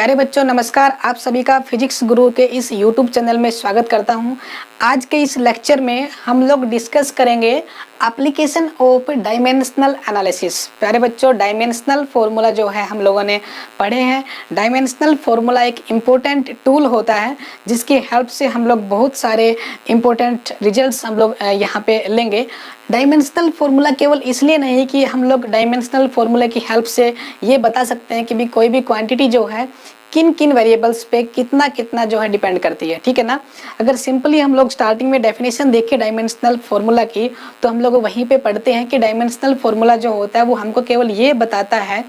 प्यारे बच्चों नमस्कार। आप सभी का फिजिक्स गुरु के इस YouTube चैनल में स्वागत करता हूं। आज के इस लेक्चर में हम लोग डिस्कस करेंगे एप्लीकेशन ऑफ डायमेंशनल एनालिसिस। प्यारे बच्चों, डायमेंशनल फॉर्मूला जो है हम लोगों ने पढ़े हैं। डायमेंशनल फॉर्मूला एक इम्पोर्टेंट टूल होता है जिसकी हेल्प से हम लोग बहुत सारे इम्पोर्टेंट रिजल्ट्स हम लोग यहाँ पे लेंगे। डायमेंशनल फॉर्मूला केवल इसलिए नहीं कि हम लोग डायमेंशनल फॉर्मूला की हेल्प से ये बता सकते हैं कि भी कोई भी क्वांटिटी जो है किन किन वेरिएबल्स पे कितना कितना जो है डिपेंड करती है, ठीक है ना। अगर सिंपली हम लोग स्टार्टिंग में डेफिनेशन देखें डायमेंशनल फार्मूला की, तो हम लोग वहीं पे पढ़ते हैं कि डायमेंशनल फार्मूला जो होता है वो हमको केवल ये बताता है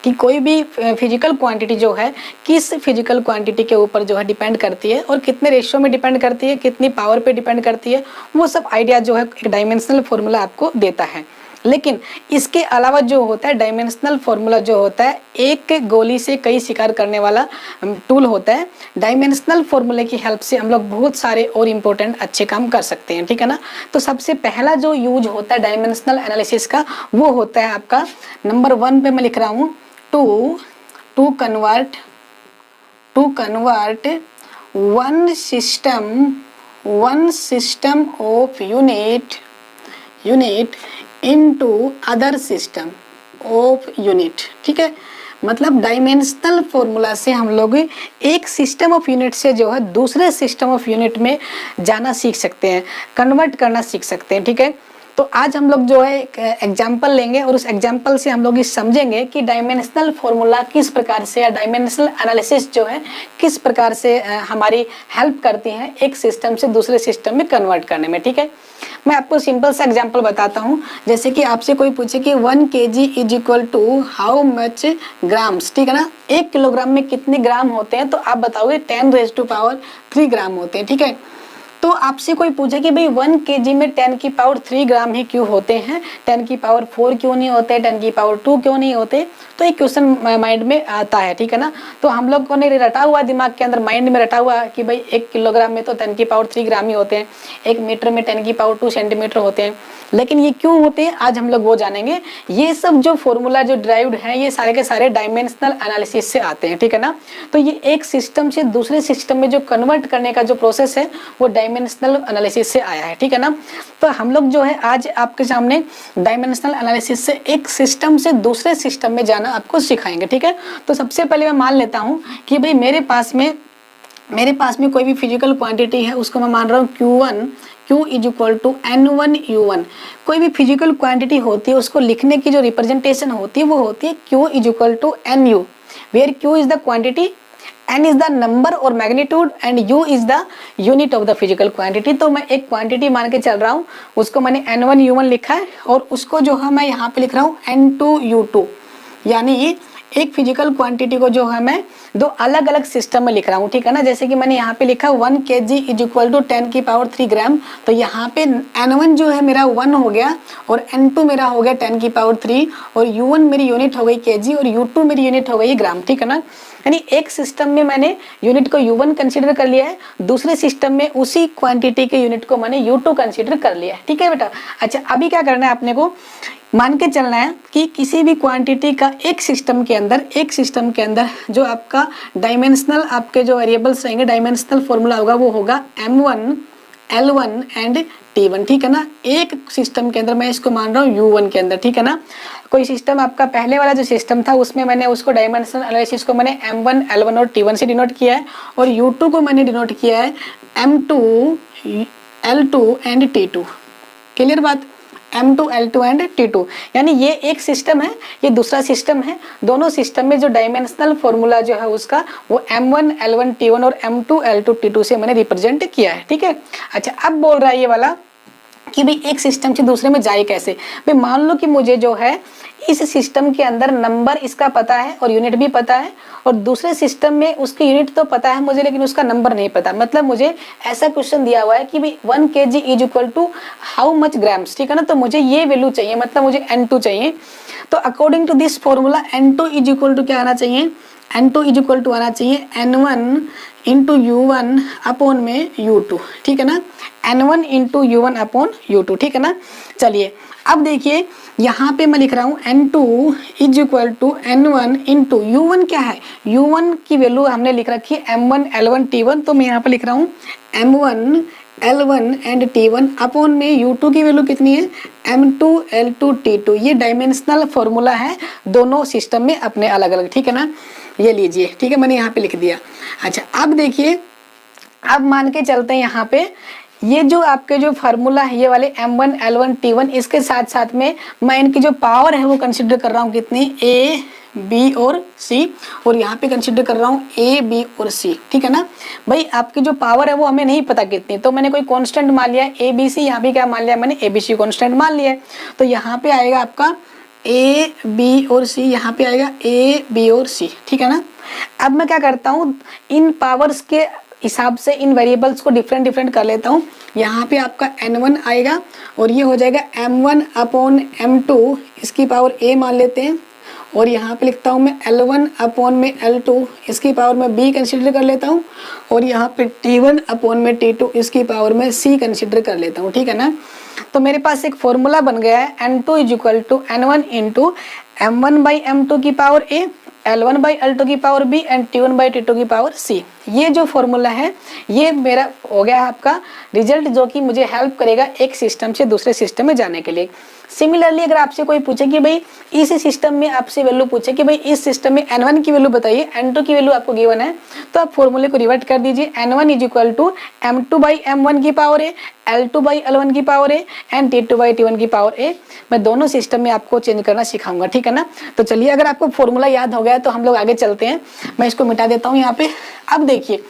कि कोई भी फिजिकल क्वांटिटी जो है किस फिजिकल क्वांटिटी के ऊपर जो है डिपेंड करती है और कितने रेशियो में डिपेंड करती है, कितनी पावर पे डिपेंड करती है, वो सब आइडिया जो है एक डायमेंशनल फार्मूला आपको देता है। लेकिन इसके अलावा जो होता है डायमेंशनल फार्मूला जो होता है एक गोली से कई शिकार करने वाला टूल होता है। डायमेंशनल फार्मूले की हेल्प से हम लोग बहुत सारे और इम्पोर्टेंट अच्छे काम कर सकते हैं, ठीक है ना। तो सबसे पहला जो यूज होता है डायमेंशनल एनालिसिस का वो होता है आपका नंबर 1 पे मैं लिख रहा हूँ to convert one system of unit into other system of unit, ठीक है। मतलब डायमेंशनल फॉर्मूला से हम लोग एक सिस्टम ऑफ यूनिट से जो है दूसरे सिस्टम ऑफ यूनिट में जाना सीख सकते हैं, कन्वर्ट करना सीख सकते हैं, ठीक है। तो आज हम लोग जो है एक एग्जाम्पल लेंगे और उस एग्जाम्पल से हम लोग ये समझेंगे कि डायमेंशनल फॉर्मूला किस प्रकार से या डायमेंशनल एनालिसिस जो है किस प्रकार से हमारी हेल्प करती है एक सिस्टम से दूसरे सिस्टम में कन्वर्ट करने में, ठीक है। मैं आपको सिंपल सा एग्जांपल बताता हूँ। जैसे कि आपसे कोई पूछे कि 1 kg is equal to how much grams, ठीक है ना। 1 किलोग्राम में कितने ग्राम होते हैं, तो आप बताओगे 10⁻³ ग्राम होते हैं, ठीक है। तो आपसे कोई पूछे कि भाई 1 kg में 10⁻³ ग्राम ही क्यों होते हैं, 10⁻4 क्यों नहीं होते, 10⁻2 क्यों नहीं होते, तो एक क्वेश्चन माइंड में आता है, ठीक है ना। तो हम लोग को ने रटा हुआ दिमाग के अंदर माइंड में रटा हुआ कि भाई 1 किलोग्राम में तो 10⁻³ ग्राम ही होते हैं, 1 मीटर में 10⁻2 सेंटीमीटर होते हैं। लेकिन ये क्यों होते हैं आज हम लोग वो जानेंगे। ये सब जो फॉर्मूला जो ड्राइव्ड है ये सारे के सारे डायमेंशनल एनालिसिस से आते हैं, ठीक है ना। तो ये एक सिस्टम से दूसरे सिस्टम में जो कन्वर्ट करने का जो प्रोसेस है वो डायमेंशनल एनालिसिस से आया है, ठीक है ना। तो हम लोग जो है आज आपके सामने डायमेंशनल एनालिसिस से एक सिस्टम से दूसरे सिस्टम में जाना आपको सिखाएंगे, ठीक है। तो सबसे पहले मैं मान लेता हूँ कि भाई मेरे पास में कोई भी फिजिकल क्वांटिटी है, उसको मैं मान रहा हूँ Q is equal to N1U1। कोई भी फिजिकल क्वांटिटी होती है उसको लिखने की जो रिप्रेजेंटेशन होती है वो होती है Q is equal to NU, where Q is the quantity, N is the number और magnitude and U is the unit of the physical quantity. तो मैं एक क्वांटिटी मान के चल रहा हूँ, उसको मैंने N1U1 लिखा है और उसको जो है मैं यहाँ पे लिख रहा हूँ N2U2, यानी एक फिजिकल क्वांटिटी को जो है मैं दो अलग अलग सिस्टम में लिख रहा हूँ, ठीक है ना। जैसे कि मैंने यहाँ पे लिखा 1 kg इज इक्वल टू 10⁻³ ग्राम, तो यहाँ पे N1 जो है मेरा 1 हो गया और N2 मेरा हो गया 10⁻³ और U1 मेरी यूनिट हो गई kg और U2 मेरी यूनिट हो गई ग्राम, ठीक है ना। यानी एक सिस्टम में मैंने यूनिट को U1 कंसीडर कर लिया है, दूसरे सिस्टम में उसी क्वांटिटी के यूनिट को मैंने U2 कंसीडर कर लिया है, ठीक है बेटा। अच्छा, अभी क्या करना है अपने को, मान के चलना है कि किसी भी क्वांटिटी का एक सिस्टम के अंदर जो आपका डायमेंशनल आपके जो वेरिएबल्स रहेंगे, डायमेंशनल फॉर्मूला होगा वो होगा M1 L1 एंड T1, ठीक है ना। एक सिस्टम के अंदर मैं इसको मान रहा हूँ U1 के अंदर, ठीक है ना। कोई सिस्टम आपका पहले वाला जो सिस्टम था उसमें मैंने उसको डायमेंशनल एनालिसिस को मैंने M1 L1 और T1 से डिनोट किया है और U2 को मैंने डिनोट किया है M2 L2 and T2। Clear बात, M2 L2 एंड T2। यानी ये एक सिस्टम है, ये दूसरा सिस्टम है। दोनों सिस्टम में जो डायमेंशनल फॉर्मूला जो है उसका वो M1 L1 T1 और M2 L2 T2 से मैंने रिप्रेजेंट किया है, ठीक है। अच्छा, अब बोल रहा है ये वाला कि भाई एक सिस्टम से दूसरे में जाए कैसे। भाई मान लो कि मुझे जो है इस सिस्टम के अंदर नंबर इसका पता है और यूनिट भी पता है, और दूसरे सिस्टम में उसकी यूनिट तो पता है मुझे लेकिन उसका नंबर नहीं पता। मतलब मुझे ऐसा क्वेश्चन दिया हुआ है कि भाई 1 kg is equal to how much grams, ठीक है ना। तो मुझे ये वैल्यू चाहिए, मतलब मुझे N2 चाहिए। तो according to this formula N2 is equal to क्या आना चाहिए, N2 इज इक्वल टू आना चाहिए N1 इंटू U1 अपॉन में U2, ठीक है ना। N1 into U1 upon U2, ठीक है ना। चलिए अब देखिए यहाँ पे मैं लिख रहा हूँ N2 is equal to N1 into U1 क्या है, U1 की वैल्यू हमने लिख रखी है M1 L1 T1, तो मैं यहाँ पे लिख रहा हूँ M1 L1 and T1 upon में U2 की वैल्यू कितनी है M2 L2 T2। ये डायमेंशनल फॉर्मूला है दोनों सिस्टम में अपने अलग अलग, ठीक है ना, ये लीजिए, ठीक है, मैंने यहाँ पे लिख दिया। अच्छा अब देखिए, अब मान के चलते हैं यहाँ पे ये जो आपके जो फार्मूला है ये वाले M1 L1 T1, इसके साथ साथ में मैं इनकी जो पावर है वो कंसिडर कर रहा हूँ कितनी, A B और C, और यहाँ पे कंसिडर कर रहा हूँ A B और C, ठीक है ना। भाई आपकी जो पावर है वो हमें नहीं पता कितनी, तो मैंने कोई कांस्टेंट मान लिया A B C, यहाँ पे क्या मान लिया मैंने A B C कांस्टेंट मान लिया है। तो यहाँ पे आएगा आपका A B और C, यहाँ पे आएगा A B और C, ठीक है ना। अब मैं क्या करता हूँ, इन पावर्स के हिसाब से इन वेरिएबल्स को डिफरेंट डिफरेंट कर लेता हूँ। यहाँ पे आपका N1 आएगा और ये हो जाएगा M1 अपॉन M2, इसकी पावर A मान लेते हैं, और यहाँ पे लिखता हूँ मैं L1 अपॉन में L2, इसकी पावर में B कंसिडर कर लेता हूँ, और यहाँ पे T1 अपॉन में T2, इसकी पावर में C कंसिडर कर लेता हूँ, ठीक है ना। तो मेरे पास एक फॉर्मूला बन गया है N2 is equal to N1 into M1 by M2 की power A, L1 by L2 की power B and T1 by T2 की पावर C। ये जो फॉर्मूला है ये मेरा हो गया आपका रिजल्ट, जो कि मुझे हेल्प करेगा एक सिस्टम से दूसरे सिस्टम में जाने के लिए। सिमिलरली अगर आपसे कोई पूछे कि भाई इस सिस्टम में आपसे वैल्यू पूछे कि भाई इस सिस्टम में N1 की वैल्यू बताइए, N2 की वैल्यू आपको गिवन है, तो आप फॉर्मूले को रिवर्ट कर दीजिए। N1 is equal to M2 by M1 की power A, L2 by L1 की power A and T2 by T1 की पावर A। मैं दोनों सिस्टम में आपको चेंज करना सिखाऊंगा, ठीक है ना। तो चलिए, अगर आपको फॉर्मूला याद हो गया तो हम लोग आगे चलते हैं। मैं इसको मिटा देता हूँ यहाँ पे। अब देखिए,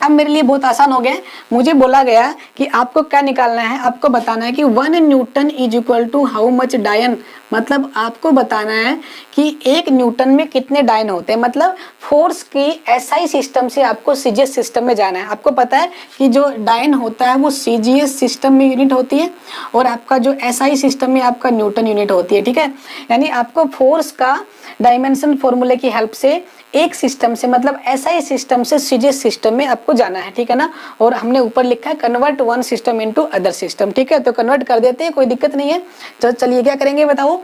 अब मेरे लिए बहुत आसान हो गया। मुझे बोला गया कि आपको क्या निकालना है, आपको बताना है कि 1 Newton is equal to how much dyne, मतलब आपको बताना है कि 1 न्यूटन में कितने डायन होते हैं। मतलब फोर्स की एसआई सिस्टम से आपको सीजीएस सिस्टम में जाना है। आपको पता है कि जो डायन होता है वो सीजीएस सिस्टम में यूनिट होती है, और आपका जो एसआई सिस्टम में आपका न्यूटन यूनिट होती है, ठीक है। यानी आपको फोर्स का डायमेंशन फॉर्मूले की हेल्प से एक सिस्टम से, मतलब एसआई सिस्टम से सीजीएस सिस्टम में आपको जाना है, ठीक है ना। और हमने ऊपर लिखा है convert one system into other system, ठीक है। तो कन्वर्ट कर देते हैं, कोई दिक्कत नहीं है। तो चलिए क्या करेंगे बताओ,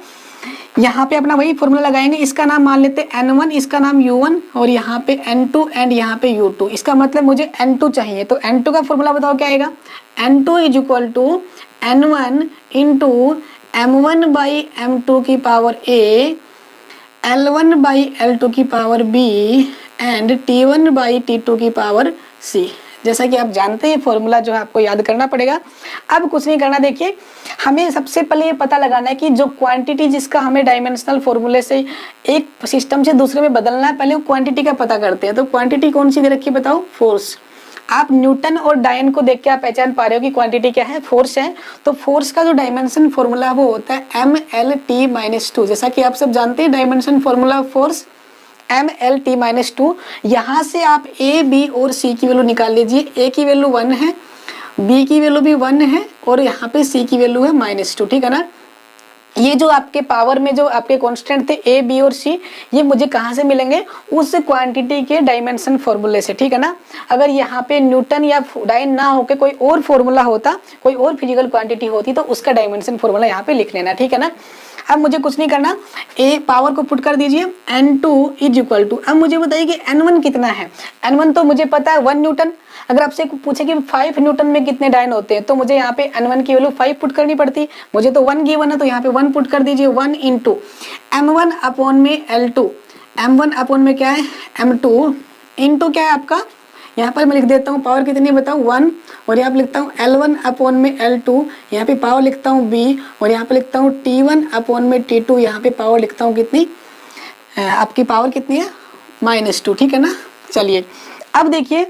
यहाँ पे अपना वही फॉर्मूला लगाएंगे। इसका नाम मान लेते हैं N1, इसका नाम U1, और यहाँ पे N2 एंड यहाँ पे U2। इसका मतलब मुझे N2 चाहिए, तो N2 का फॉर्मूला बताओ क्या आएगा। N2 is equal to N1 into M1 by M2 की power A, L1 by L2 की power B and T1 by T2 की पावर C। जैसा कि आप जानते हैं फॉर्मूला जो है आपको याद करना पड़ेगा। अब कुछ नहीं करना, देखिए हमें सबसे पहले ये पता लगाना है कि जो क्वांटिटी जिसका हमें डायमेंशनल फॉर्मूले से एक सिस्टम से दूसरे में बदलना है, पहले क्वांटिटी का पता करते हैं। तो क्वांटिटी कौन सी दे रखी है बताओ, फोर्स। आप न्यूटन और डायन को देख के आप पहचान पा रहे हो कि क्वांटिटी क्या है, फोर्स है। तो फोर्स का जो डायमेंशन फॉर्मूला वो होता है MLT-2। जैसा कि आप सब जानते हैं डायमेंशन फॉर्मूला फोर्स MLT-2। यहाँ से आप A, B और C की वैल्यू निकाल लीजिए। A की वैल्यू 1 है, B की वैल्यू भी 1 है, और यहाँ पे C की वैल्यू है -2, ठीक है ना। ये जो आपके पावर में जो आपके कांस्टेंट थे A, B और C, ये मुझे कहाँ से मिलेंगे, उस क्वांटिटी के डायमेंशन फॉर्मूले से, ठीक है ना। अगर यहाँ पे न्यूटन या डायन ना होके कोई और फॉर्मूला होता, कोई और फिजिकल क्वांटिटी होती, तो उसका डायमेंशन फॉर्मूला यहाँ पे लिख लेना, ठीक है ना। अब मुझे कुछ नहीं करना, ए पावर को पुट कर दीजिए N2 इज इक्वल टू, अब मुझे बताइए कि N1 कितना है। N1 तो मुझे पता है 1 न्यूटन। अगर आपसे पूछे कि 5 न्यूटन में कितने डायन होते हैं, तो मुझे यहाँ पे N1 की वैल्यू 5 पुट करनी पड़ती। मुझे तो 1 गिवन है, तो यहाँ पे 1 पुट कर दीजिए। 1 इंटू M1 अपॉन में L2, M1 अपॉन में क्या है M2, इंटू क्या है आपका, यहाँ पर मैं लिख देता हूँ पावर कितनी बताऊँ 1, और यहाँ पे लिखता हूँ L1 अपॉन में L2, यहाँ पे पावर लिखता हूँ B, और यहाँ पे लिखता हूँ T1 अपॉन में T2, यहाँ पे पावर लिखता हूँ कितनी, आपकी पावर कितनी है -2, ठीक है ना। चलिए अब देखिए,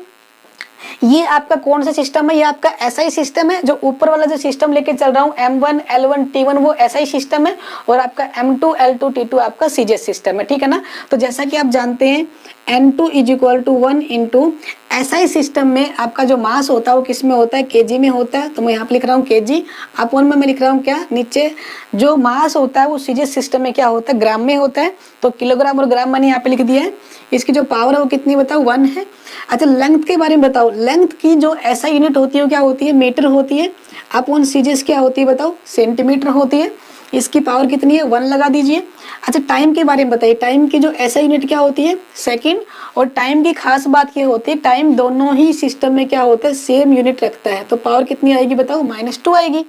ये आपका कौन सा सिस्टम है, ये आपका एसआई सिस्टम है। जो ऊपर वाला जो सिस्टम लेके चल रहा हूँ M1 L1 T1, वो एसआई सिस्टम है, और आपका M2 L2 T2 आपका सीजीएस सिस्टम है, ठीक है ना। तो जैसा कि आप जानते हैं N2 is equal to 1 into SI system में आपका जो मास होता है वो किस में होता है, केजी में होता है। तो मैं यहाँ पे लिख रहा हूँ केजी, अपॉन में मैं लिख रहा हूँ क्या, नीचे जो मास होता है वो सीजीएस सिस्टम में क्या होता है, ग्राम में होता है। तो किलोग्राम और ग्राम मैंने यहाँ पे लिख दिया है। इसकी जो पावर है वो कितनी बताओ 1 है। अच्छा लेंथ के बारे में बताओ, लेंथ की जो एसआई यूनिट होती है वो क्या होती है, मीटर होती है। अपॉन सीजीएस क्या होती है बताओ, सेंटीमीटर होती है। इसकी पावर कितनी है, 1 लगा दीजिए। अच्छा टाइम के बारे में बताइए, टाइम की जो ऐसा यूनिट क्या होती है, सेकंड। और टाइम की खास बात ये होती है, टाइम दोनों ही सिस्टम में क्या होता है, सेम यूनिट रखता है। तो पावर कितनी आएगी बताओ, -2 आएगी।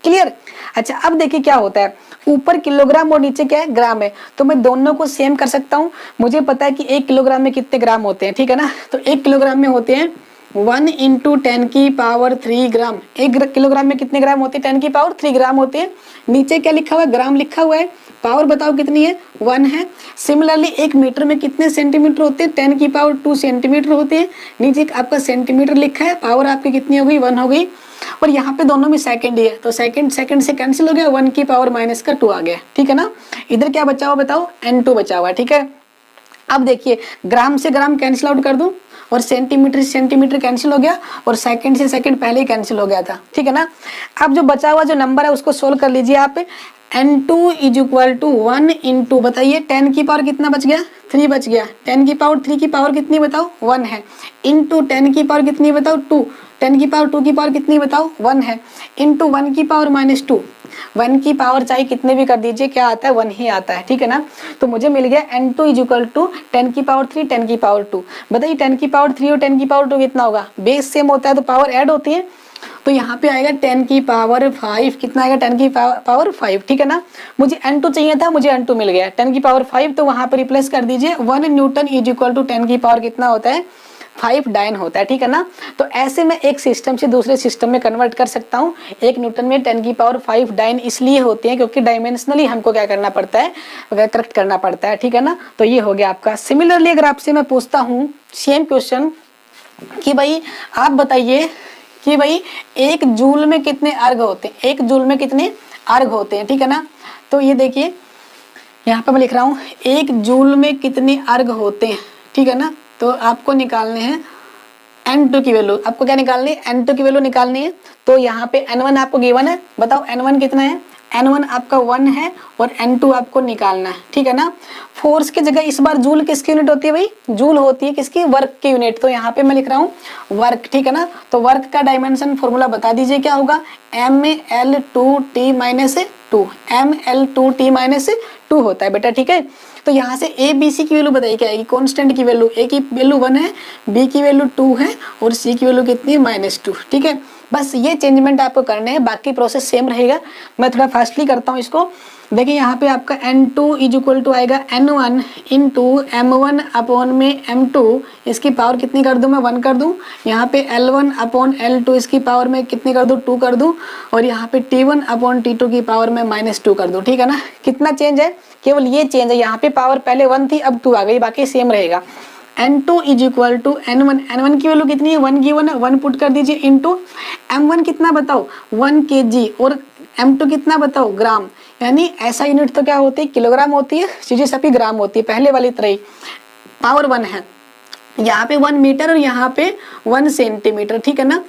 क्लियर। अच्छा अब देखिए क्या होता है, ऊपर किलोग्राम और नीचे क्या है, ग्राम है। तो मैं दोनों को सेम कर सकता हूँ। मुझे पता है कि 1 किलोग्राम में कितने ग्राम होते हैं, ठीक है ना। तो 1 किलोग्राम में होते हैं 1 × 10³ ग्राम। 1 किलोग्राम में कितने ग्राम होते हैं, 10³ ग्राम होते हैं। नीचे क्या लिखा हुआ है, ग्राम लिखा हुआ है। पावर बताओ कितनी है, 1 है। सिमिलरली 1 मीटर में कितने सेंटीमीटर होते हैं, 10⁻² सेंटीमीटर होते हैं। नीचे आपका सेंटीमीटर लिखा है, पावर आपकी कितनी हो गई, 1 हो गई। और यहाँ पे दोनों में सेकंड ही है, तो सेकंड से कैंसिल हो गया, 1⁻² आ गया, ठीक है ना। इधर क्या बचा हुआ बताओ, N2 बचा हुआ है, ठीक है। अब देखिए ग्राम से ग्राम कैंसिल आउट कर दूं और सेंटीमीटर से सेंटीमीटर कैंसिल हो गया और सेकंड से सेकंड पहले ही कैंसिल हो गया था, ठीक है ना। अब जो बचा हुआ जो नंबर है उसको सोल्व कर लीजिए आप। N2 = 1 × बताइए 10 की पावर कितना बच गया, 3 बच गया। 10 की पावर 3 की पावर कितनी बताओ, 1 है। इंटू 10 की पावर कितनी बताओ, 2। 10 की पावर 2 की पावर कितनी बताओ, 1 है। इंटू 1 की पावर -2। 1 की पावर चाहे कितने भी कर दीजिए, क्या आता है, 1 ही आता है, ठीक है ना। तो मुझे मिल गया N2 = 10 की पावर 3 10 की पावर 2। बताइए 10 की पावर 3 और 10 की पावर 2 कितना होगा, बेस सेम होता है तो पावर ऐड होती है। तो यहाँ पे आएगा 10 की पावर 5, कितना आएगा, 10 की पावर 5, ठीक है ना। मुझे N2 चाहिए था, मुझे N2 मिल गया, 10 की पावर 5। तो वहां पर रिप्लेस कर दीजिए, 1 न्यूटन = 10 की पावर कितना होता है, 5 डायन होता है, ठीक है ना। तो ऐसे में एक सिस्टम से दूसरे सिस्टम में कन्वर्ट कर सकता हूँ। 1 न्यूटन में 10 की पावर 5 डायन इसलिए होते हैं क्योंकि डायमेंशनली हमको क्या करना पड़ता है, करेक्ट करना पड़ता है, ठीक है ना। तो ये हो गया आपका। सिमिलरली अगर आपसे मैं पूछता हूँ सेम क्वेश्चन कि भाई आप बताइए कि भाई 1 जूल में कितने अर्घ होते हैं, 1 जूल में कितने अर्घ होते हैं, ठीक है ना। तो ये देखिए यहाँ पे मैं लिख रहा हूँ 1 जूल में कितने अर्घ होते हैं, ठीक है ना। तो आपको निकालने हैं N2 की वैल्यू, आपको क्या निकालनी है, N2 की वैल्यू निकालनी है। तो यहाँ पे N1 आपको गिवन है, बताओ N1 कितना है, N1 आपका 1 है और N2 आपको निकालना है, ठीक है ना। फोर्स की जगह इस बार जूल किसकी यूनिट होती है भाई, जूल होती है किसकी, वर्क की यूनिट। तो यहाँ पे मैं लिख रहा हूँ वर्क, ठीक है ना। तो वर्क का डायमेंशन फॉर्मूला बता दीजिए क्या होगा, ml2t - 2, ml2t - 2 होता है बेटा, ठीक है। तो यहाँ से ए बी सी की वैल्यू बताइए क्या आएगी, कांस्टेंट की वैल्यू, ए की वैल्यू 1 है, बी की वैल्यू 2 है और सी की वैल्यू कितनी है, -2, ठीक है। बस ये चेंजमेंट आपको करने हैं, बाकी प्रोसेस सेम रहेगा। मैं थोड़ा फास्टली करता हूँ इसको। देखिए यहाँ पे आपका N2 = आएगा N1 × M1 अपॉन में M2, इसकी पावर कितनी कर दूं मैं, 1 कर दूं। यहाँ पे L1 अपॉन L2 इसकी पावर में कितनी कर दूं, 2 कर दूं। और यहाँ पे T1 अपॉन T2 की पावर में -2 कर दूं, ठीक है ना। कितना चेंज है, केवल ये चेंज है, यहाँ पे पावर पहले 1 थी अब 2 आ गई, बाकी सेम रहेगा। N2 = N1, N1 की वैल्यू कितनी है, 1 गिवन है, 1 पुट कर दीजिए इंटू M1 कितना बताओ, 1 kg और M2 कितना बताओ, ग्राम। यानी ऐसा यूनिट तो क्या होती है, किलोग्राम होती है, चीजें सभी ग्राम होती है, पहले वाली तरह ही। पावर 1 है, यहाँ पे 1 मीटर और यहाँ पे 1 सेंटीमीटर, ठीक है ना,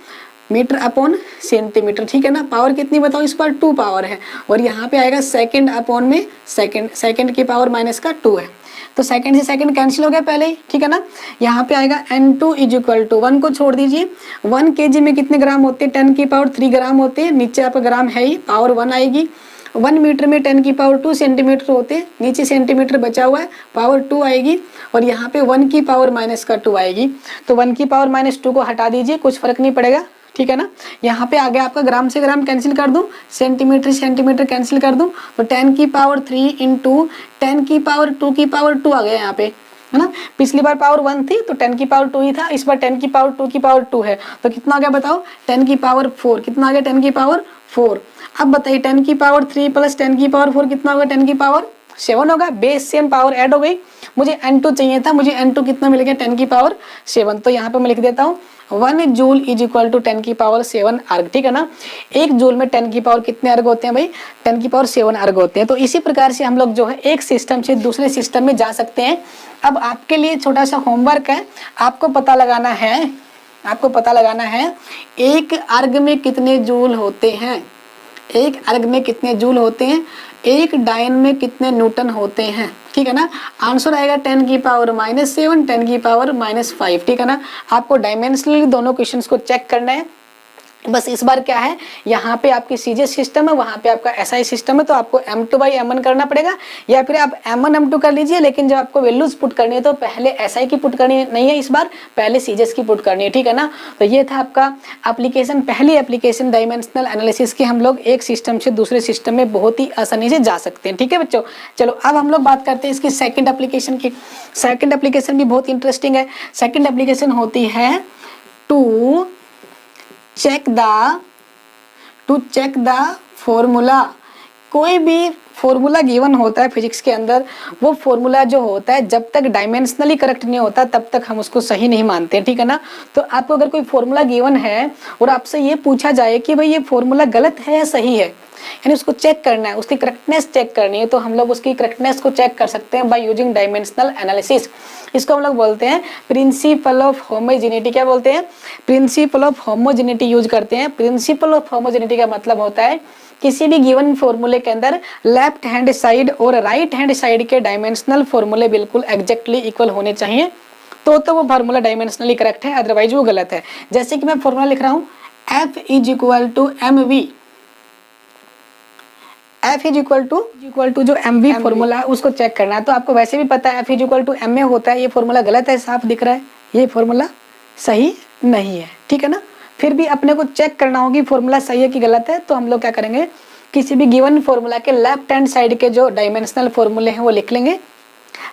मीटर अपॉन सेंटीमीटर, ठीक है ना। पावर कितनी बताओ, इस पर 2 पावर है और यहाँ पे आएगा सेकंड अपॉन में सेकंड, सेकंड की पावर -2 है। तो सेकंड से सेकंड कैंसिल हो गया पहले ही, ठीक है ना। यहाँ पे आएगा N2 = 1 को छोड़ दीजिए, 1 kg में कितने ग्राम होते हैं, 10 की पावर 3 ग्राम होते हैं। नीचे आपका ग्राम है ही, पावर 1 आएगी। 1 मीटर में 10 की पावर 2 सेंटीमीटर होते हैं, नीचे सेंटीमीटर बचा हुआ है, पावर 2 आएगी। और यहाँ पे 1 की पावर -2 आएगी। तो 1 की पावर -2 को हटा दीजिए, कुछ फर्क नहीं पड़ेगा, ठीक है ना। यहाँ पे आ गया आपका ग्राम से ग्राम कैंसिल कर दूं, सेंटीमीटर सेंटीमीटर कैंसिल कर दूं, तो 10 की पावर 3 × 10 की पावर 2 की पावर 2 आ गया यहाँ पे, है ना। पिछली बार पावर 1 थी तो 10 की पावर 2 ही था, इस बार 10 की पावर 2 की पावर 2 है। तो कितना आ गया बताओ, 10 की पावर 4, कितना आ गया, 10 की पावर 4। अब बताइए 10 की पावर 3 + 10 की पावर 4 कितना होगा, 10 की पावर 7 होगा। बेस सेम, पावर ऐड हो गई। मुझे N2 चाहिए था, मुझे N2 कितना मिल गया, 10 की पावर 7। तो यहाँ पे मैं लिख देता हूँ 1 जूल = 10 की पावर 7 अर्घ, ठीक है ना। 1 जूल में 10 की पावर कितने अर्घ होते हैं भाई, 10 की पावर 7 अर्घ होते हैं। तो इसी प्रकार से हम लोग जो है एक सिस्टम से दूसरे सिस्टम में जा सकते हैं। अब आपके लिए छोटा सा होमवर्क है, आपको पता लगाना है एक अर्घ में कितने जूल होते हैं, एक अर्घ में कितने जूल होते हैं, एक डायन में कितने न्यूटन होते हैं, ठीक है ना। आंसर आएगा 10 की पावर -7, 10 की पावर -5, ठीक है ना। आपको डायमेंशनली दोनों क्वेश्चंस को चेक करना है। बस इस बार क्या है, यहाँ पे आपकी सीजे सिस्टम है, वहाँ पे आपका एसआई सिस्टम है, तो आपको m2/m1 करना पड़ेगा, या फिर आप m1 m2 कर लीजिए, लेकिन जब आपको वैल्यूज पुट करनी है तो पहले एसआई की पुट करनी नहीं है, इस बार पहले सीजेस की पुट करनी है, ठीक है ना। तो ये था आपका एप्लीकेशन, पहली एप्लीकेशन डायमेंशनल एनालिसिस की। हम लोग एक सिस्टम से दूसरे सिस्टम में बहुत ही आसानी से जा सकते हैं, ठीक है बच्चों। चलो अब हम लोग बात करते हैं इसकी सेकेंड एप्लीकेशन की। सेकेंड एप्लीकेशन भी बहुत इंटरेस्टिंग है। सेकेंड एप्लीकेशन होती है टू चेक द फॉर्मूला। कोई भी फॉर्मूला गिवन होता है फिजिक्स के अंदर, वो फॉर्मूला जो होता है जब तक डायमेंशनली करेक्ट नहीं होता तब तक हम उसको सही नहीं मानते हैं, ठीक है ना। तो आपको अगर कोई फॉर्मूला गिवन है और आपसे ये पूछा जाए कि भाई ये फॉर्मूला गलत है या सही है, यानी उसको चेक करना है, उसकी करेक्टनेस चेक करनी है, तो हम लोग उसकी करेक्टनेस को चेक कर सकते हैं बाय यूजिंग डायमेंशनल एनालिसिस। इसको हम लोग बोलते हैं प्रिंसिपल ऑफ होमोजेनिटी। क्या बोलते हैं? प्रिंसिपल ऑफ होमोजेनिटी यूज करते हैं। प्रिंसिपल ऑफ होमोजेनिटी का मतलब होता है किसी भी गिवन फॉर्मूले के अंदर लेफ्ट हैंड साइड और राइट हैंड साइड के डायमेंशनल फॉर्मूले बिल्कुल एग्जैक्टली इक्वल होने चाहिए, तो वो फार्मूला डायमेंशनली करेक्ट है, अदरवाइज वो गलत है। जैसे कि मैं फॉर्मूला लिख रहा हूँ F is equal to mv। F is equal to जो mv फॉर्मूला है उसको चेक करना है। तो आपको वैसे भी पता है F is equal to ma होता है, ये फॉर्मूला गलत है, साफ दिख रहा है, ये फॉर्मूला सही नहीं है, ठीक है ना। फिर भी अपने को चेक करना होगी फॉर्मूला सही है कि गलत है, तो हम लोग क्या करेंगे, किसी भी गिवन फॉर्मूला के लेफ्ट हैंड साइड के जो डायमेंशनल फॉर्मूले हैं वो लिख लेंगे,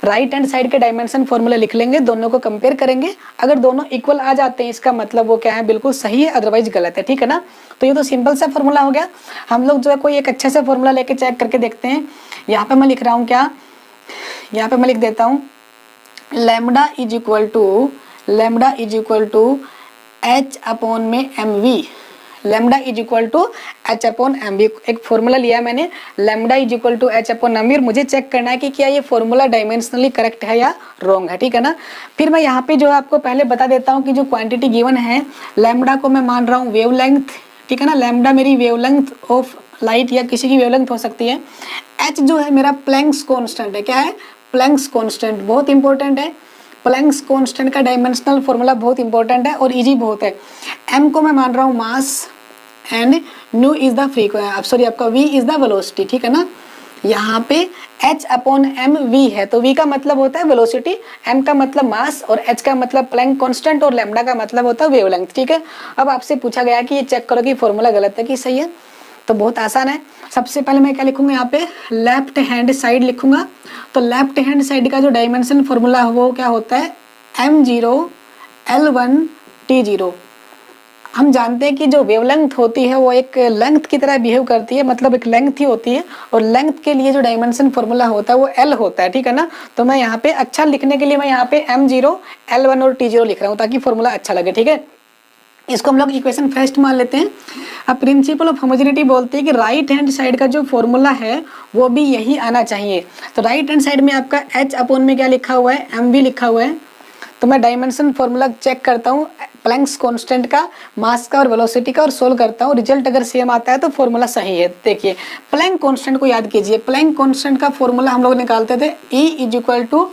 राइट हैंड साइड के डायमेंशन फॉर्मूला लिख लेंगे, दोनों को कंपेयर करेंगे। अगर दोनों इक्वल आ जाते हैं इसका मतलब वो क्या है, बिल्कुल सही है, अदरवाइज गलत है, ठीक है ना। तो ये तो सिंपल सा फॉर्मूला हो गया। हम लोग जो है कोई एक अच्छे से फॉर्मूला लेके चेक करके देखते हैं। यहाँ पे मैं लिख रहा हूँ क्या, यहाँ पे मैं लिख देता हूँ lambda is equal to h upon में mv। Lambda is equal to h upon mv। एक फॉर्मूला लिया है मैंने, lambda is equal to h upon mv, और मुझे चेक करना है कि क्या ये फॉर्मूला डायमेंशनली करेक्ट है या रॉन्ग है, ठीक है ना। फिर मैं यहाँ पे जो है आपको पहले बता देता हूँ कि जो क्वांटिटी गिवन है, लैम्डा को मैं मान रहा हूँ वेवलेंथ, ठीक है ना। लैम्डा मेरी वेवलेंथ ऑफ लाइट या किसी की वेवलेंथ हो सकती है। h जो है मेरा प्लैंक्स कॉन्स्टेंट है। क्या है? प्लैंक्स कॉन्स्टेंट, बहुत इंपॉर्टेंट है। प्लैंक्स कांस्टेंट का डायमेंशनल फॉर्मूला बहुत इंपॉर्टेंट है और इजी बहुत है। m को मैं मान रहा हूँ mass and nu is the frequency, sorry आपका v इज द वेलोसिटी, ठीक है ना। यहाँ पे h अपॉन m v है, तो v का मतलब होता है वेलोसिटी, m का मतलब मास और h का मतलब प्लैंक कांस्टेंट और लैम्डा का मतलब होता है वेवलेंथ, ठीक है। अब आपसे पूछा गया कि ये चेक करो कि फॉर्मूला गलत है कि सही है, तो बहुत आसान है। सबसे पहले मैं क्या लिखूंगा, यहाँ पे लेफ्ट हैंड साइड लिखूंगा। तो लेफ्ट हैंड साइड का जो डायमेंशन फॉर्मूला है वो क्या होता है, m0 L1 T0। हम जानते हैं कि जो वेवलेंथ होती है वो एक लेंथ की तरह बिहेव करती है, मतलब एक लेंथ ही होती है, और लेंथ के लिए जो डायमेंशन फॉर्मूला होता है वो L होता है, ठीक है ना। तो मैं यहाँ पे अच्छा लिखने के लिए मैं यहाँ पे m0 L1 और T0 लिख रहा हूँ ताकि फॉर्मूला अच्छा लगे, ठीक है। इसको हम लोग इक्वेशन फर्स्ट मान लेते हैं। अब प्रिंसिपल ऑफ होमोजेनिटी बोलते हैं कि राइट हैंड साइड का जो फॉर्मूला है वो भी यही आना चाहिए। तो राइट हैंड साइड में आपका h अपॉन में क्या लिखा हुआ है, mv लिखा हुआ है। तो मैं डायमेंशन फॉर्मूला चेक करता हूँ, प्लैंक्स कांस्टेंट का, मास का और वेलोसिटी का, और सोल्व करता हूँ। रिजल्ट अगर सेम आता है तो फॉर्मूला सही है। देखिए प्लैंक कांस्टेंट को याद कीजिए, प्लैंक कांस्टेंट का फॉर्मूला हम लोग निकालते थे E is equal to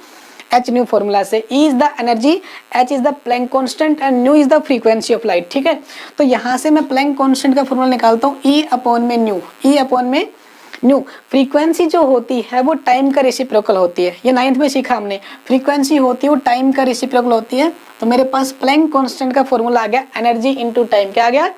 h nu formula से। E is the energy, h is the Planck constant and nu is the frequency of light, ठीक है। तो यहाँ से मैं प्लैंक कांस्टेंट का फॉर्मूला निकालता हूँ E अपॉन में न्यू, E अपॉन में न्यू। फ्रीक्वेंसी जो होती है वो टाइम का रेसिप्रोकल होती है, ये 9th में सीखा हमने। फ्रीक्वेंसी होती है वो टाइम का रेसिप्रोकल होती है। तो मेरे पास प्लैंक कांस्टेंट का फॉर्मूला आ गया एनर्जी इंटू टाइम। क्या आ गया?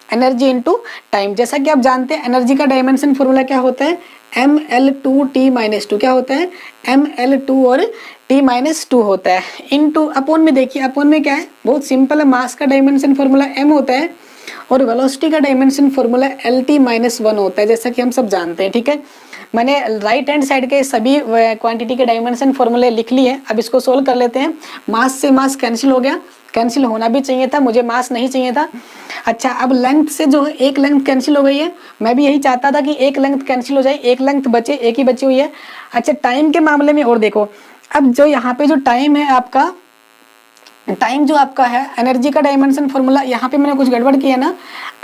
Energy into time. जैसा कि आप जानते हैं एनर्जी का डायमेंशन फॉर्मूला क्या होता है, ml2t-2। क्या होता है? ml2 और t-2 होता है, इनटू अपॉन में। देखिए अपॉन में क्या है, बहुत सिंपल है, मास का डायमेंशन फॉर्मूला m होता है और वेलोसिटी का डायमेंशन फॉर्मूला LT-1 होता है, जैसा कि हम सब जानते हैं, ठीक है। मैंने राइट हैंड साइड के सभी क्वांटिटी के डायमेंशन फॉर्मूले लिख लिए। अब इसको सोल्व कर लेते हैं। मास से मास कैंसिल हो गया, कैंसिल होना भी चाहिए था, मुझे मास नहीं चाहिए था। अच्छा अब लेंथ से जो है एक लेंथ कैंसिल हो गई है, मैं भी यही चाहता था कि एक लेंथ कैंसिल हो जाए, एक लेंथ बचे, एक ही बची हुई है। अच्छा टाइम के मामले में और देखो, अब जो यहाँ पे जो टाइम है आपका टाइम जो आपका है, एनर्जी का डायमेंशन फॉर्मूला, यहाँ पे मैंने कुछ गड़बड़ किया ना,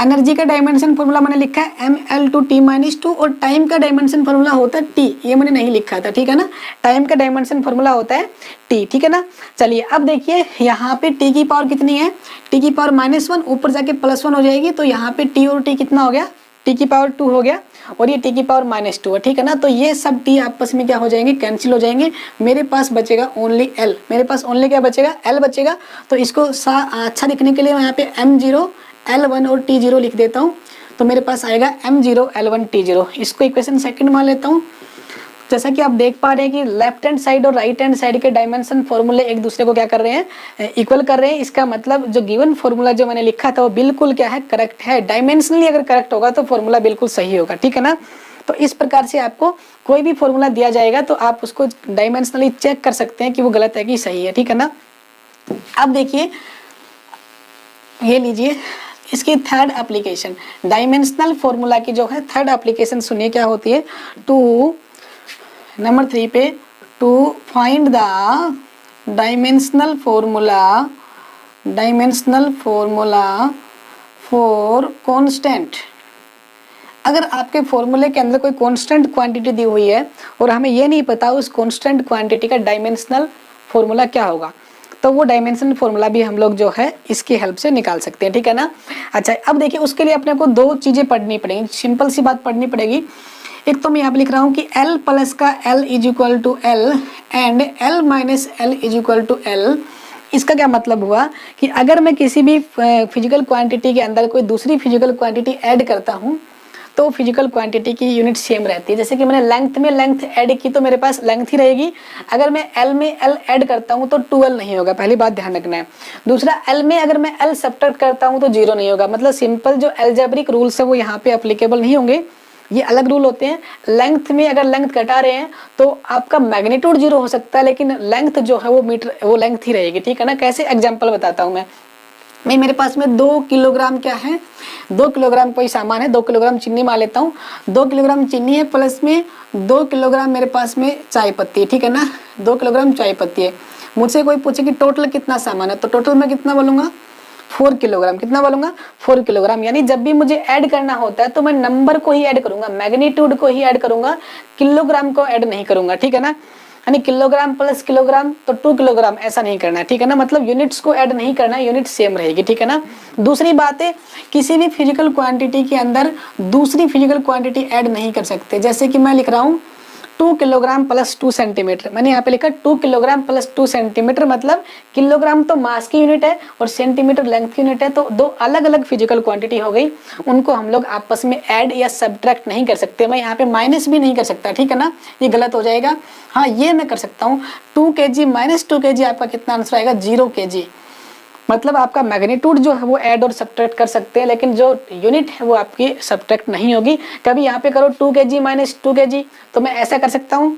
एनर्जी का डायमेंशन फॉर्मूला मैंने लिखा है ml/t-2 और टाइम का डायमेंशन फॉर्मूला होता है t, ये मैंने नहीं लिखा था, ठीक है ना। टाइम का डायमेंशन फॉर्मूला होता है t, ठीक है ना। चलिए अब देखिए यहाँ पे t की पावर कितनी है, t की पावर -1, ऊपर जाके +1 हो जाएगी, तो यहाँ पे t और t कितना हो गया, t की पावर 2 हो गया और ये t की पावर -2 है, ठीक है ना। तो ये सब t आपस में क्या हो जाएंगे, कैंसिल हो जाएंगे। मेरे पास बचेगा ओनली l, मेरे पास ओनली क्या बचेगा, l बचेगा। तो इसको अच्छा दिखने के लिए मैं यहाँ पे m0 l1 और t0 लिख देता हूँ, तो मेरे पास आएगा m0 l1 t0। इसको इक्वेशन सेकंड मान लेता हूँ। जैसा कि आप देख पा रहे हैं कि लेफ्ट हैंड साइड और राइट हैंड साइड के डायमेंशन फॉर्मूले एक दूसरे को क्या कर रहे हैं, इक्वल कर रहे हैं। इसका मतलब जो गिवन फॉर्मूला जो मैंने लिखा था वो बिल्कुल क्या है, करेक्ट है। डायमेंशनली अगर करेक्ट होगा तो फॉर्मूला बिल्कुल सही होगा, ठीक है ना। तो इस प्रकार से आपको कोई भी फॉर्मूला दिया जाएगा तो आप उसको डायमेंशनली चेक कर सकते हैं कि वो गलत है कि सही है, ठीक है ना। अब देखिए ये लीजिए इसकी थर्ड एप्लीकेशन, डायमेंशनल फॉर्मूला की जो है थर्ड एप्लीकेशन सुनिए क्या होती है। नंबर 3 पे to find the dimensional formula for constant. अगर आपके फॉर्मूले के अंदर कोई कांस्टेंट क्वांटिटी दी हुई है और हमें ये नहीं पता उस कांस्टेंट क्वांटिटी का डायमेंशनल फॉर्मूला क्या होगा, तो वो डायमेंशन फॉर्मूला भी हम लोग जो है इसकी हेल्प से निकाल सकते हैं, ठीक है ना। अच्छा अब देखिए उसके लिए अपने को दो चीज़ें पढ़नी पड़ेंगी, सिंपल सी बात पढ़नी पड़ेगी। एक तो मैं यहाँ पे लिख रहा हूँ कि L प्लस का L is equal to L and L minus L is equal to L। इसका क्या मतलब हुआ कि अगर मैं किसी भी फिजिकल क्वांटिटी के अंदर कोई दूसरी फिजिकल क्वांटिटी ऐड करता हूँ तो फिजिकल क्वांटिटी की यूनिट सेम रहती है। जैसे कि मैंने लेंथ में लेंथ ऐड की तो मेरे पास लेंथ ही रहेगी। अगर मैं L में L ऐड करता हूँ तो 2L नहीं होगा, पहली बात ध्यान रखना है। दूसरा L में अगर मैं L सब्ट्रैक्ट करता हूँ तो 0 नहीं होगा। मतलब सिंपल जो अलजेब्रिक रूल्स है वो यहाँ पे अप्लीकेबल नहीं होंगे, ये अलग रूल होते हैं। लेंथ में अगर लेंथ घटा रहे हैं तो आपका मैग्नीट्यूड 0 हो सकता है लेकिन लेंथ जो है वो लेंथ ही रहेगी, ठीक है ना। कैसे एग्जांपल बताता हूँ मैं मेरे पास में 2 किलोग्राम क्या है, 2 किलोग्राम कोई सामान है, 2 किलोग्राम चीनी मान लेता हूँ। 2 किलोग्राम चीनी है प्लस में 2 किलोग्राम मेरे पास में चाय पत्ती है, ठीक है ना। 2 किलोग्राम चाय पत्ती है। मुझसे कोई पूछे कि टोटल कितना सामान है तो टोटल मैं कितना बोलूँगा, 4 किलोग्राम। कितना बोलूँगा, 4 किलोग्राम। यानी जब भी मुझे ऐड करना होता है तो मैं नंबर को ही ऐड करूंगा, मैग्नीट्यूड को ही ऐड करूंगा, किलोग्राम को ऐड नहीं करूंगा, ठीक है ना। यानी किलोग्राम प्लस किलोग्राम तो 2 किलोग्राम, ऐसा नहीं करना है, ठीक है ना। मतलब यूनिट्स को ऐड नहीं करना, यूनिट सेम रहेगी, ठीक है ना। दूसरी बात है किसी भी फिजिकल क्वांटिटी के अंदर दूसरी फिजिकल क्वांटिटी ऐड नहीं कर सकते। जैसे कि मैं लिख रहा हूँ 2 किलोग्राम प्लस 2 सेंटीमीटर, मैंने यहाँ पे लिखा 2 किलोग्राम प्लस 2 सेंटीमीटर। मतलब किलोग्राम तो मास की यूनिट है और सेंटीमीटर लेंथ की यूनिट है, तो दो अलग अलग फिजिकल क्वांटिटी हो गई, उनको हम लोग आपस में ऐड या सब्ट्रैक्ट नहीं कर सकते। मैं यहाँ पे माइनस भी नहीं कर सकता, ठीक है ना, ये गलत हो जाएगा। हाँ ये मैं कर सकता हूँ, 2 kg माइनस 2 kg आपका कितना आंसर आएगा, 0 kg। मतलब आपका मैग्नीट्यूड जो है वो ऐड और सब्ट्रैक्ट कर सकते हैं लेकिन जो यूनिट है वो आपकी सब्ट्रैक्ट नहीं होगी। कभी यहाँ पे करो 2 kg माइनस 2 kg, तो मैं ऐसा कर सकता हूँ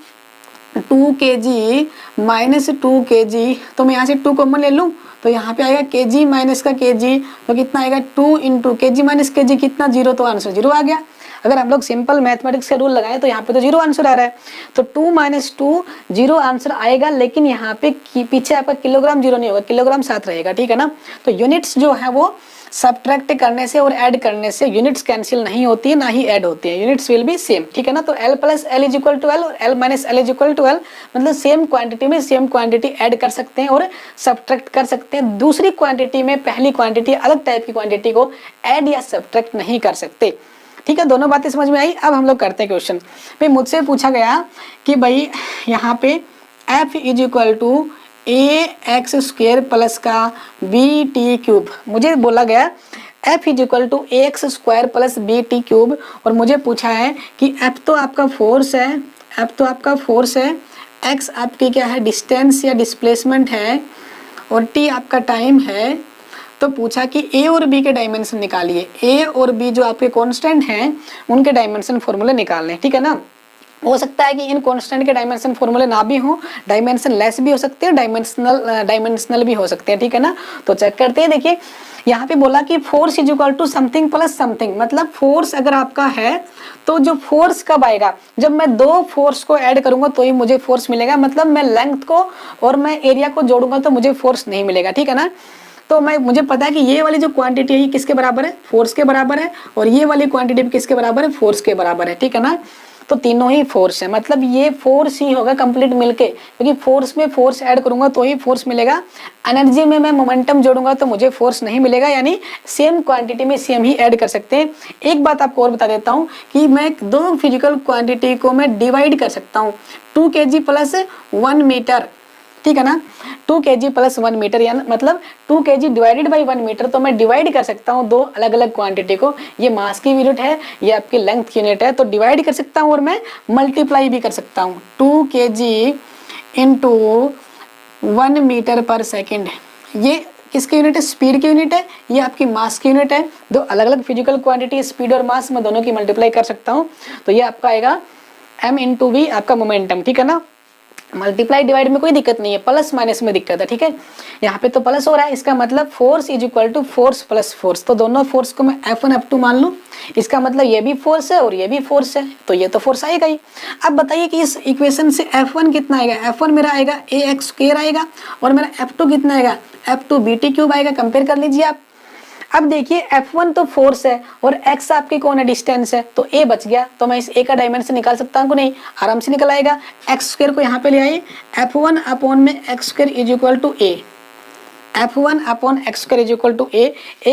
2 kg माइनस 2 kg, तो मैं यहाँ से 2 कॉमन ले लूँ तो यहाँ पे आएगा kg माइनस का kg, तो कितना आएगा 2 इंटू kg माइनस kg कितना, 0, तो आंसर 0 आ गया। अगर हम लोग सिंपल मैथमेटिक्स का रूल लगाएं तो यहाँ पे तो 0 आंसर आ रहा है, तो 2 माइनस 2 0 आंसर आएगा। लेकिन यहाँ पे पीछे आपका किलोग्राम 0 नहीं होगा, किलोग्राम साथ रहेगा, ठीक है ना। तो यूनिट्स जो है वो सब्ट्रैक्ट करने से और ऐड करने से यूनिट्स कैंसिल नहीं होती है, ना ही ऐड होती है, यूनिट्स विल बी सेम, ठीक है ना। तो L plus L is equal to L और L minus L is equal to L, मतलब सेम क्वांटिटी में सेम क्वांटिटी ऐड कर सकते हैं और सब्ट्रैक्ट कर सकते हैं। दूसरी क्वांटिटी में पहली क्वांटिटी अलग टाइप की क्वांटिटी को ऐड या सब्ट्रैक्ट नहीं कर सकते, ठीक है। दोनों बातें समझ में आई। अब हम लोग करते हैं क्वेश्चन। भाई मुझसे पूछा गया कि भाई यहाँ पे f is equal to ax² plus का bt³। मुझे बोला गया f is equal to ax² plus bt³ और मुझे पूछा है कि f तो आपका फोर्स है, x आपकी क्या है, डिस्टेंस या डिस्प्लेसमेंट है, और t आपका टाइम है। तो पूछा कि a और b के डायमेंशन निकालिए। a और b जो आपके कांस्टेंट हैं उनके डायमेंशन फॉर्मूले निकालने, ठीक है ना। हो सकता है कि इन कांस्टेंट के डायमेंशन फॉर्मूले ना भी हो, डायमेंशन लेस भी हो सकते हैं, डायमेंशनल भी हो सकते हैं, ठीक है ना। तो चेक करते हैं, देखिए यहाँ पे बोला कि force is equal to something plus something, मतलब फोर्स अगर आपका है तो जो फोर्स कब आएगा, जब मैं दो फोर्स को ऐड करूंगा तो ही मुझे फोर्स मिलेगा, मतलब मैं लेंथ को और मैं एरिया को जोड़ूंगा तो मुझे फोर्स नहीं मिलेगा, ठीक है ना। तो मुझे पता है कि ये वाली जो क्वांटिटी है ये किसके बराबर है, फोर्स के बराबर है, और ये वाली क्वांटिटी भी किसके बराबर है, फोर्स के बराबर है, ठीक है ना। तो तीनों ही फोर्स है, मतलब ये फोर्स ही होगा कंप्लीट मिलके, क्योंकि फोर्स में फोर्स ऐड करूंगा तो ही फोर्स मिलेगा, एनर्जी में मैं मोमेंटम जोड़ूंगा तो मुझे फोर्स नहीं मिलेगा, यानी सेम क्वांटिटी में सेम ही ऐड कर सकते हैं। एक बात आपको और बता देता हूँ कि मैं दो फिजिकल क्वांटिटी को मैं डिवाइड कर सकता हूँ, 2 kg प्लस 1 मीटर, ठीक है ना। 2 kg प्लस 1 मीटर, यानी मतलब 2 kg डिवाइडेड बाई 1 मीटर, तो मैं डिवाइड कर सकता हूँ दो अलग अलग क्वांटिटी को, ये मास की यूनिट है, ये आपकी लेंथ की यूनिट है, तो डिवाइड कर सकता हूँ और मैं मल्टीप्लाई भी कर सकता हूँ। 2 kg इंटू 1 मीटर पर सेकेंड, ये किसकी यूनिट है, स्पीड की यूनिट है, ये आपकी मास की यूनिट है। दो अलग अलग फिजिकल क्वांटिटी स्पीड और मास, मैं दोनों की मल्टीप्लाई कर सकता हूँ, तो ये आपका आएगा m इंटू वी, आपका मोमेंटम, ठीक है ना। मल्टीप्लाई डिवाइड में कोई दिक्कत नहीं है, प्लस माइनस में दिक्कत है, ठीक है। यहाँ पे तो प्लस हो रहा है, इसका मतलब force is equal to force plus force, तो दोनों फोर्स को मैं F1 F2 मान लूँ, इसका मतलब ये भी फोर्स है और ये भी फोर्स है, तो ये तो फोर्स आएगा ही। अब बताइए कि इस इक्वेशन से F1 कितना आएगा, F1 मेरा आएगा ax² आएगा, और मेरा F2 कितना आएगा, F2 bt³ आएगा। कंपेयर कर लीजिए आप। अब देखिए F1 तो फोर्स है और x आपकी कौन है, डिस्टेंस है, तो a बच गया, तो मैं इस a का डायमेंशन निकाल सकता हूँ कि नहीं, आराम से निकल आएगा। x² को यहाँ पे ले आइए, F1 अपॉन में x² is equal to a, F1 upon x² is equal to a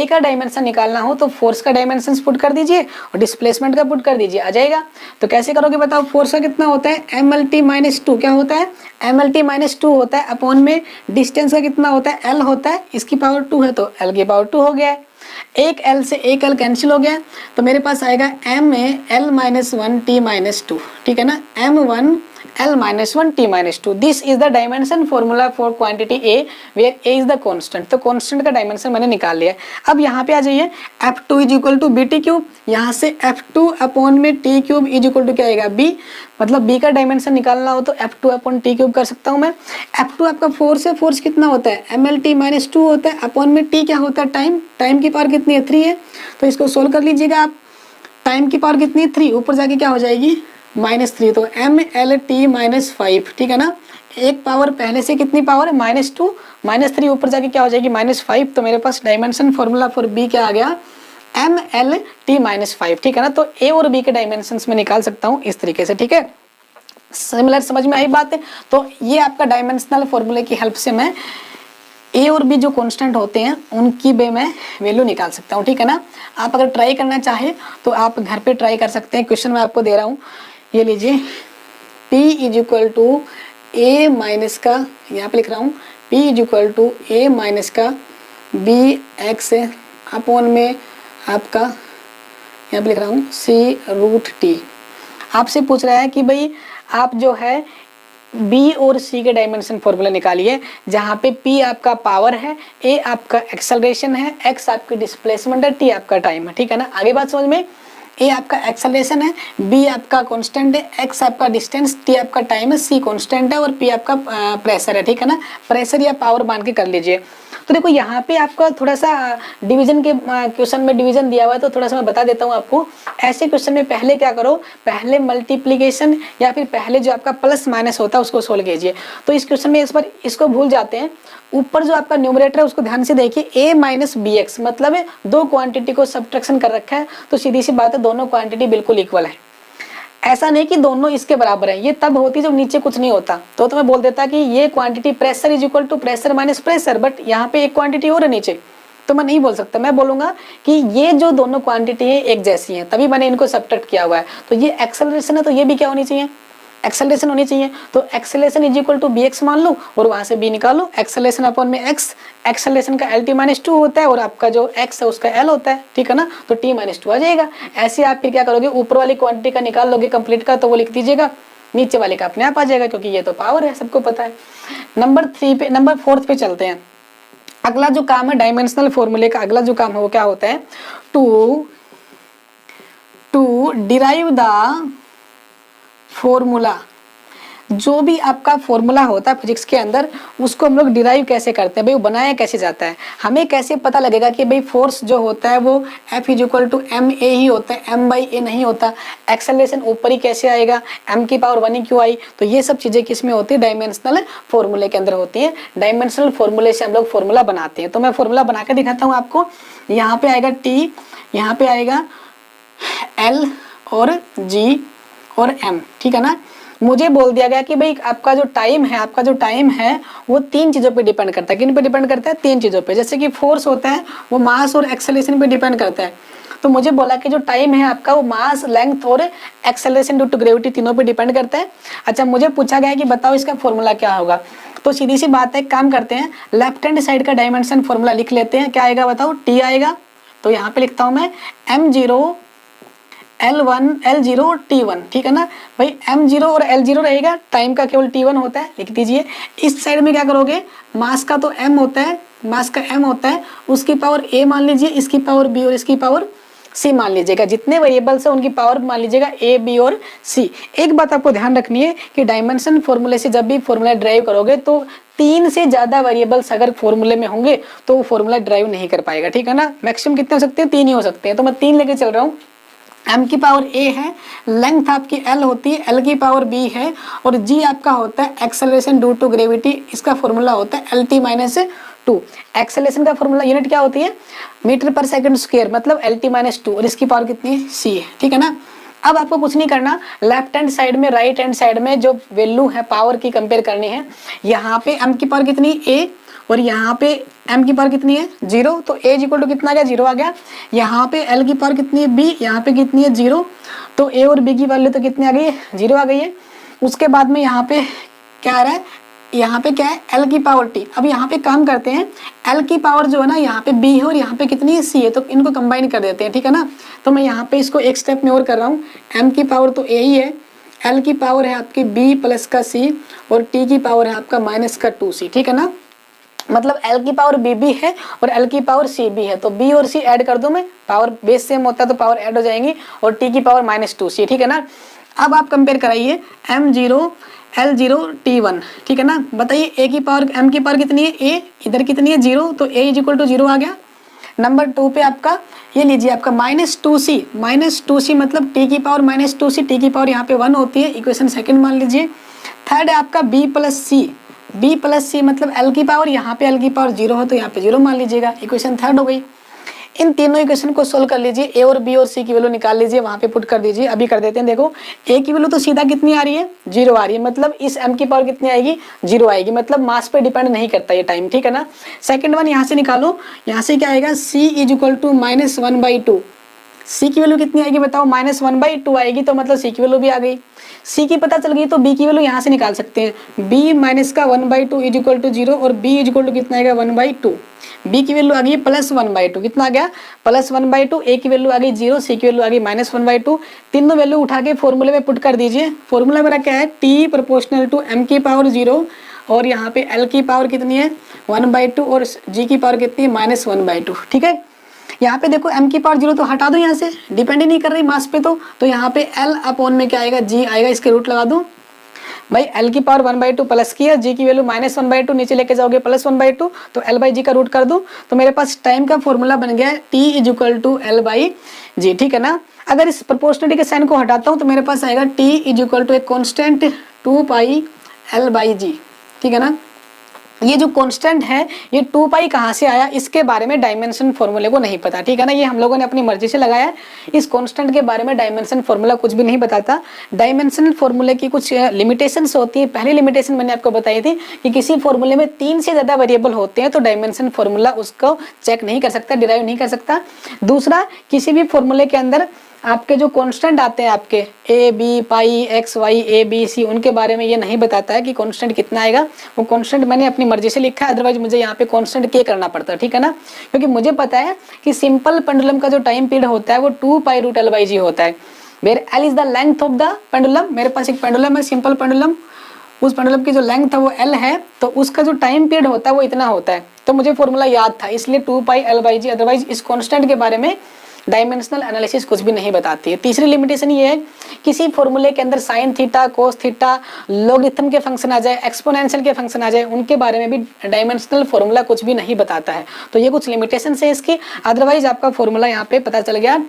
का डायमेंशन निकालना हो तो फोर्स का डायमेंशन पुट कर दीजिए और डिस्प्लेसमेंट का पुट कर दीजिए, आ जाएगा। तो कैसे करोगे बताओ, फोर्स का कितना होता है mlt-2, क्या होता है mlt-2 होता है, अपॉन में डिस्टेंस का कितना होता है, l होता है, इसकी पावर 2 है तो l की पावर 2 हो गया है, एक l से एक l कैंसिल हो गया, तो मेरे पास आएगा m(l-1t-2), ठीक है ना, m(1l-1t-2). This is the dimension formula for quantity a where a is the constant, तो कांस्टेंट का डायमेंशन मैंने निकाल लिया है। अब यहाँ पे आ जाइए, F2 is equal to bt³, यहाँ से F2 अपॉन में t³ इज इक्वल टू क्या आएगा, b, मतलब b का डायमेंशन निकालना हो तो F2 अपॉन t³ कर सकता हूँ मैं। F2 आपका फोर्स है, फोर्स कितना होता है mlt-2 होता है, अपॉन में t क्या होता है, टाइम, टाइम की पावर कितनी है, 3 है, तो इसको सोल्व कर लीजिएगा आप। टाइम की पावर कितनी है, 3, ऊपर जाके क्या हो जाएगी, -3, तो mlt-5, ठीक है ना। एक पावर पहले से कितनी पावर है, -2, -3, ऊपर जाके क्या हो जाएगी, -5, तो मेरे पास डायमेंशन फॉर्मूला फॉर बी क्या आ गया, mlt-5, ठीक है ना। तो ए और बी के डायमेंशंस में निकाल सकता हूँ इस तरीके से, ठीक है। सिमिलर समझ में आई बात है। तो ये आपका डायमेंशनल फॉर्मूले की हेल्प से मैं ए और बी जो कांस्टेंट होते हैं उनकी मैं वैल्यू निकाल सकता हूँ, ठीक है ना। आप अगर ट्राई करना चाहे तो आप घर पे ट्राई कर सकते हैं। क्वेश्चन मैं आपको दे रहा हूँ, ये लीजिए, P is equal to a minus का, यहाँ पे लिख रहा हूँ, P is equal to a minus का बी एक्स अपॉन में आपका, यहाँ पे लिख रहा हूँ, C√T। आपसे पूछ रहा है कि भाई आप जो है बी और सी के डायमेंशन फॉर्मूला निकालिए, जहाँ पे P आपका पावर है, A आपका एक्सेलरेशन है, X आपकी डिस्प्लेसमेंट है, T आपका टाइम है, ठीक है ना। आगे बात समझ में, A आपका एक्सेलरेशन है, B आपका कांस्टेंट है, X आपका डिस्टेंस, T आपका टाइम है, C कांस्टेंट है और P आपका प्रेशर है, ठीक है ना। प्रेशर या पावर मान के कर लीजिए। तो देखो यहाँ पे आपका थोड़ा सा डिवीजन के क्वेश्चन में डिवीजन दिया हुआ है, तो थोड़ा सा मैं बता देता हूँ आपको। ऐसे क्वेश्चन में पहले क्या करो, पहले मल्टीप्लीकेशन या फिर पहले जो आपका प्लस माइनस होता है उसको सोल्व कीजिए। तो इस क्वेश्चन में इस बार इसको भूल जाते हैं, ऊपर जो आपका न्यूमरेटर है उसको ध्यान से देखिए, a माइनस बी एक्स, मतलब दो क्वांटिटी को सब्ट्रैक्शन कर रखा है, तो सीधी सी बात है दोनों क्वांटिटी बिल्कुल इक्वल है। ऐसा नहीं कि दोनों इसके बराबर है, ये तब होती जब नीचे कुछ नहीं होता, तो मैं बोल देता कि ये quantity pressure is equal to pressure minus pressure, but यहाँ पे एक क्वांटिटी और है नीचे, तो मैं नहीं बोल सकता। मैं बोलूंगा कि ये जो दोनों क्वांटिटी है एक जैसी हैं, तभी मैंने इनको सब्ट्रैक्ट किया हुआ है। तो ये एक्सेलरेशन है तो ये भी क्या होनी चाहिए, एक्सेलरेशन होनी चाहिए। तो acceleration is equal to b x मान लो और वहां से बी निकालो, एक्सेलरेशन अपॉन में एक्स, एक्सेलरेशन का LT-2 होता है और आपका जो एक्स है उसका L होता है, ठीक है ना। तो T-2 आ जाएगा। ऐसे आप फिर क्या करोगे, ऊपर वाली क्वांटिटी का निकाल लोगे कंप्लीट का, तो वो लिख दीजिएगा, नीचे वाले का अपने आप आ जाएगा, क्योंकि ये तो पावर है, सबको पता है। नंबर 4 पे चलते हैं। अगला जो काम है डायमेंशनल फॉर्मूले का, अगला जो काम है वो क्या होता है, टू डिराइव द फॉर्मूला, जो भी आपका फॉर्मूला होता है फिजिक्स के अंदर उसको हम लोग डिराइव कैसे करते हैं भाई, वो बनाया कैसे जाता है, हमें कैसे पता लगेगा कि भाई फोर्स जो होता है वो F equal to m a ही होता है, m बाई ए नहीं होता, एक्सेलरेशन ऊपर ही कैसे आएगा, m की पावर 1 ही क्यों आई। तो ये सब चीज़ें किस में होती है, डायमेंशनल फॉर्मूले के अंदर होती है। डायमेंशनल फॉर्मूले से हम लोग फॉर्मूला बनाते हैं। तो मैं फॉर्मूला बना के दिखाता हूँ आपको। यहाँ पे आएगा T, यहाँ पे आएगा L और G और M, ठीक है ना। मुझे बोल दिया गया कि भाई आपका जो टाइम है वो 3 चीज़ों पे डिपेंड करता है। किन पे डिपेंड करता है, 3 चीज़ों पे। जैसे कि फोर्स होता है वो मास और एक्सेलरेशन पे डिपेंड करता है। तो मुझे बोला कि जो टाइम है आपका वो मास, लेंथ और एक्सेलरेशन ड्यू टू ग्रेविटी तीनों पे डिपेंड करता है। अच्छा, मुझे पूछा गया कि बताओ इसका फॉर्मूला क्या होगा। तो सीधी सी बात है, काम करते हैं, लेफ्ट हैंड साइड का डायमेंशन फॉर्मूला लिख लेते हैं। क्या आएगा बताओ, T आएगा। तो यहाँ पे लिखता हूँ मैं m0 L1 L0 T1, ठीक है ना भाई। m0 और L0 रहेगा, टाइम का केवल T1 होता है, लिख दीजिए। इस साइड में क्या करोगे, मास का तो m होता है, मास का m होता है, उसकी पावर a मान लीजिए, इसकी पावर b और इसकी पावर c मान लीजिएगा। जितने वेरिएबल्स है उनकी पावर मान लीजिएगा a, b और c। एक बात आपको ध्यान रखनी है कि डायमेंशन फॉर्मूले से जब भी फॉर्मूला ड्राइव करोगे तो 3 से ज़्यादा वेरिएबल्स अगर फॉर्मूले में होंगे तो वो फॉर्मूला ड्राइव नहीं कर पाएगा, ठीक है ना। मैक्सिमम कितने हो सकते हैं, 3 ही हो सकते हैं। तो मैं 3 लेके चल रहा हूँ। m की पावर a है, लेंथ आपकी l होती है, l की पावर b है, और g आपका होता है एक्सेलरेशन ड्यू टू ग्रेविटी। इसका फॉर्मूला होता है LT माइनस 2। एक्सेलरेशन का फॉर्मूला यूनिट क्या होती है, मीटर पर सेकंड स्क्वायर, मतलब LT माइनस 2, और इसकी पावर कितनी है, c है, ठीक है ना। अब आपको कुछ नहीं करना, लेफ्ट हैंड साइड में, राइट हैंड साइड में जो वैल्यू है पावर की कंपेयर करनी है। यहाँ पे m की पावर कितनी a और यहाँ पे m की पावर कितनी है 0, तो a इक्वल टू कितना आ गया, 0 आ गया। यहाँ पे l की पावर कितनी है b, यहाँ पे कितनी है 0, तो a और b की वैल्यू तो कितनी आ गई है, 0 आ गई है। उसके बाद में यहाँ पे क्या आ रहा है, यहाँ पे क्या है l की पावर t। अब यहाँ पे काम करते हैं, l की पावर जो है ना यहाँ पे b है और यहाँ पे कितनी है c है, तो इनको कंबाइन कर देते हैं, ठीक है ना। तो मैं यहाँ पे इसको एक स्टेप में और कर रहा हूँ। m की पावर तो a ही है, l की पावर है आपकी b प्लस का c और t की पावर है आपका माइनस का 2c, ठीक है ना। मतलब L की पावर b भी है और L की पावर c भी है, तो b और c ऐड कर दूं मैं, पावर बेस सेम होता है तो पावर ऐड हो जाएंगी, और t की पावर माइनस 2c, ठीक है ना। अब आप कंपेयर कराइए m0 L0 T1, ठीक है ना। बताइए a की पावर, m की पावर कितनी है a, इधर कितनी है 0, तो a इक्वल टू 0 आ गया। नंबर 2 पे आपका ये लीजिए, आपका माइनस 2c मतलब t की पावर माइनस 2c, t की पावर यहाँ पे 1 होती है, इक्वेशन सेकंड मान लीजिए। थर्ड है आपका b प्लस सी मतलब l की पावर, यहाँ पे l की पावर 0 हो तो यहाँ पे 0 मान लीजिएगा, इक्वेशन थर्ड हो गई। इन तीनों इक्वेशन को सोल्व कर लीजिए, a और b और c की वैल्यू निकाल लीजिए, वहाँ पे पुट कर दीजिए। अभी कर देते हैं, देखो a की वैल्यू तो सीधा कितनी आ रही है, 0 आ रही है, मतलब इस m की पावर कितनी आएगी, 0 आएगी, मतलब मास पे डिपेंड नहीं करता ये टाइम, ठीक है ना। सेकंड वन यहाँ से निकालो, यहाँ से क्या आएगा, c is equal to minus 1/2। c की वैल्यू कितनी आएगी बताओ, माइनस 1/2 आएगी, तो मतलब c की वैल्यू भी आ गई। c की पता चल गई तो b की वैल्यू यहाँ से निकाल सकते हैं, b माइनस का 1/2 इज इक्वल टू 0 और b इज इक्वल टू कितना आएगा 1/2। b की वैल्यू आ गई प्लस 1/2, कितना आ गया प्लस 1/2। a की वैल्यू आ गई 0, c की वैल्यू आ गई माइनस 1/2। तीनों वैल्यू उठा के फॉर्मूले में पुट कर दीजिए। फॉर्मूला मेरा क्या है, t प्रोपोर्शनल टू m की पावर 0 और यहाँ पे l की पावर कितनी है 1/2 और g की पावर कितनी है माइनस 1/2, ठीक है। यहाँ पे देखो m की पावर 0 तो हटा दो, यहाँ से डिपेंड ही नहीं कर रही मास पे, तो यहाँ पे l अपॉन में क्या आएगा, g आएगा, इसके रूट लगा दूं भाई। l की पावर 1/2 प्लस की है, g की वैल्यू माइनस 1/2, नीचे लेके जाओगे प्लस 1/2, तो l/g का रूट कर दूं, तो मेरे पास टाइम का फॉर्मूला बन गया है t is equal to l/g, ठीक है ना। अगर इस प्रोपोर्शनलिटी के साइन को हटाता हूँ तो मेरे पास आएगा t इज इक्वल टू एक कॉन्स्टेंट 2π l/g, ठीक है ना। ये जो कांस्टेंट है ये 2π कहाँ से आया, इसके बारे में डायमेंशन फॉर्मूले को नहीं पता, ठीक है ना। ये हम लोगों ने अपनी मर्जी से लगाया है, इस कांस्टेंट के बारे में डायमेंशन फॉर्मूला कुछ भी नहीं बताता। डायमेंशन फॉर्मूले की कुछ लिमिटेशंस होती है। पहली लिमिटेशन मैंने आपको बताई थी कि किसी फॉर्मूले में 3 से ज़्यादा वेरिएबल होते हैं तो डायमेंशन फॉर्मूला उसको चेक नहीं कर सकता, डिराइव नहीं कर सकता। दूसरा, किसी भी फॉर्मूले के अंदर आपके जो कांस्टेंट आते हैं आपके a b pi x y a b c, उनके बारे में ये नहीं बताता है कि कांस्टेंट कितना आएगा। वो कांस्टेंट मैंने अपनी मर्जी से लिखा है, अदरवाइज मुझे यहाँ पे कांस्टेंट के करना पड़ता है, ठीक है ना। क्योंकि मुझे पता है कि सिंपल पेंडुलम का जो टाइम पीरियड होता है वो 2π√l/g होता है, where l is the length of the pendulum. मेरे पास एक पेंडुलम है, सिंपल पेंडुलम, उस पेंडुलम की जो लेंथ है वो l है, तो उसका जो टाइम पीरियड होता है वो इतना होता है। तो मुझे फॉर्मूला याद था, इसलिए 2π l/g, अदरवाइज इस कॉन्स्टेंट के बारे में डायमेंशनल एनालिसिस कुछ भी नहीं बताती है। तीसरी लिमिटेशन ये है, किसी फॉर्मूले के अंदर sine theta, cos theta, logarithm के फंक्शन आ जाए, एक्सपोनेंशियल के फंक्शन आ जाए, उनके बारे में भी डायमेंशनल फॉर्मूला कुछ भी नहीं बताता है। तो ये कुछ लिमिटेशन है इसकी। अदरवाइज आपका फॉर्मूला यहाँ पे पता चल गया।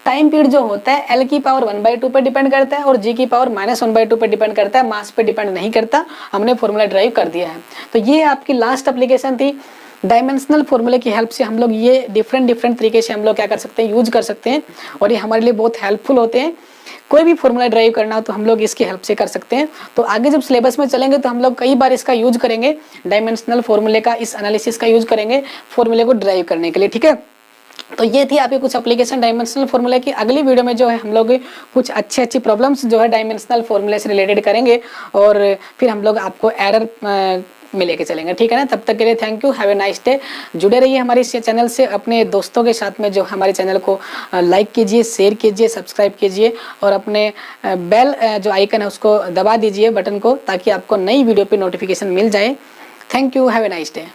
टाइम पीरियड जो होता है L की पावर 1/2 पे डिपेंड करता है और G की पावर -1/2 पे डिपेंड करता है, मास पे डिपेंड नहीं करता। हमने फॉर्मूला ड्राइव कर दिया है। तो ये आपकी लास्ट एप्लीकेशन थी। डायमेंशनल फॉर्मूले की हेल्प से हम लोग ये डिफरेंट तरीके से हम लोग क्या कर सकते हैं, यूज कर सकते हैं और ये हमारे लिए बहुत हेल्पफुल होते हैं। कोई भी फॉर्मूला ड्राइव करना हो तो हम लोग इसकी हेल्प से कर सकते हैं। तो आगे जब सिलेबस में चलेंगे तो हम लोग कई बार इसका यूज करेंगे, डायमेंशनल फॉर्मूले का, इस एनालिसिस का यूज करेंगे फॉर्मूले को ड्राइव करने के लिए, ठीक है। तो ये थी आपकी कुछ एप्लीकेशन डायमेंशनल फॉर्मूले की। अगली वीडियो में जो है हम लोग कुछ अच्छी प्रॉब्लम्स जो है डायमेंशनल फॉर्मूले से रिलेटेड करेंगे और फिर हम लोग आपको एरर में लेके चलेंगे, ठीक है ना। तब तक के लिए thank you, have a nice day. जुड़े रहिए हमारे इस चैनल से, अपने दोस्तों के साथ में जो हमारे चैनल को लाइक कीजिए, शेयर कीजिए, सब्सक्राइब कीजिए और अपने बेल जो आइकन है उसको दबा दीजिए बटन को, ताकि आपको नई वीडियो पे नोटिफिकेशन मिल जाए। Thank you, have a nice day.